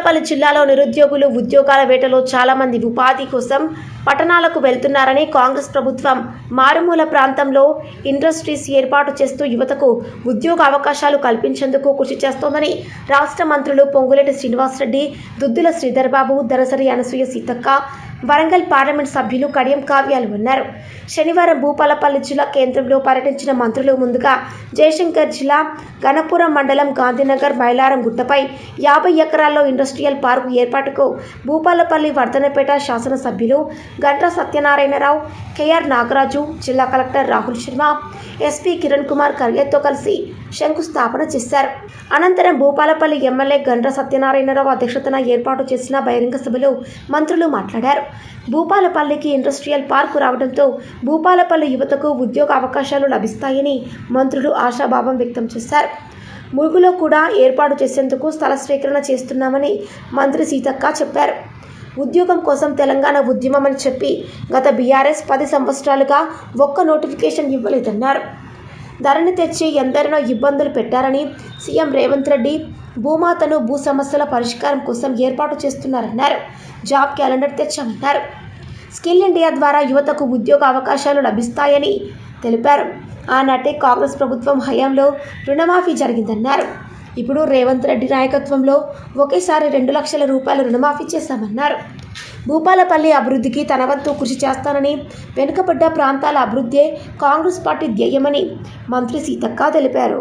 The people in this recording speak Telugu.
భూపాలపల్లి జిల్లాలో నిరుద్యోగులు ఉద్యోగాల వేటలో చాలా మంది ఉపాధి కోసం పట్టణాలకు వెళ్తున్నారని కాంగ్రెస్ ప్రభుత్వం మారుమూల ప్రాంతంలో ఇండస్ట్రీస్ ఏర్పాటు చేస్తూ యువతకు ఉద్యోగ అవకాశాలు కల్పించేందుకు కృషి చేస్తోందని రాష్ట్ర మంత్రులు పొంగులేటి శ్రీనివాసరెడ్డి, దుద్దుల శ్రీధర్ బాబు, దరసరి అనసూయ సీతక్క, వరంగల్ పార్లమెంట్ సభ్యులు కడియం కావ్యాలు అన్నారు. శనివారం భూపాలపల్లి జిల్లా కేంద్రంలో పర్యటించిన మంత్రులు ముందుగా జయశంకర్ జిల్లా గణపురం మండలం గాంధీనగర్ మైలారం గుట్టపై 50 ఎకరాల్లో ఇండస్ట్రియల్ పార్కు ఏర్పాటుకు భూపాలపల్లి వర్ధనపేట శాసనసభ్యులు గంట్ర సత్యనారాయణరావు, కేఆర్ నాగరాజు, జిల్లా కలెక్టర్ రాహుల్ శర్మ, ఎస్పీ కిరణ్ కుమార్ ఖర్గేతో కలిసి శంకుస్థాపన చేశారు. అనంతరం భూపాలపల్లి ఎమ్మెల్యే గంట్ర సత్యనారాయణరావు అధ్యక్షతన ఏర్పాటు చేసిన బహిరంగ సభలో మంత్రులు మాట్లాడారు. భూపాలపల్లికి ఇండస్ట్రియల్ పార్కు రావడంతో భూపాలపల్లి యువతకు ఉద్యోగ అవకాశాలు లభిస్తాయని మంత్రులు ఆశాభావం వ్యక్తం చేశారు. ములుగులో కూడా ఏర్పాటు చేసేందుకు స్థల స్వీకరణ చేస్తున్నామని మంత్రి సీతక్క చెప్పారు. ఉద్యోగం కోసం తెలంగాణ ఉద్యమం అని చెప్పి గత బీఆర్ఎస్ 10 సంవత్సరాలుగా ఒక్క నోటిఫికేషన్ ఇవ్వలేదన్నారు. ధరణి తెచ్చి ఎందరినో ఇబ్బందులు పెట్టారని సీఎం రేవంత్ రెడ్డి భూమాతను భూ సమస్యల పరిష్కారం కోసం ఏర్పాటు చేస్తున్నారన్నారు. జాబ్ క్యాలెండర్ తెచ్చామన్నారు. స్కిల్ ఇండియా ద్వారా యువతకు ఉద్యోగ అవకాశాలు లభిస్తాయని తెలిపారు. ఆనాటి కాంగ్రెస్ ప్రభుత్వం హయాంలో రుణమాఫీ జరిగిందన్నారు. ఇప్పుడు రేవంత్ రెడ్డి నాయకత్వంలో ఒకేసారి 2 లక్షల రూపాయలు రుణమాఫీ చేశామన్నారు. భూపాలపల్లి అభివృద్ధికి తన వంతు కృషి చేస్తానని, వెనుకబడ్డ ప్రాంతాల అభివృద్ధే కాంగ్రెస్ పార్టీ ధ్యేయమని మంత్రి సీతక్క తెలిపారు.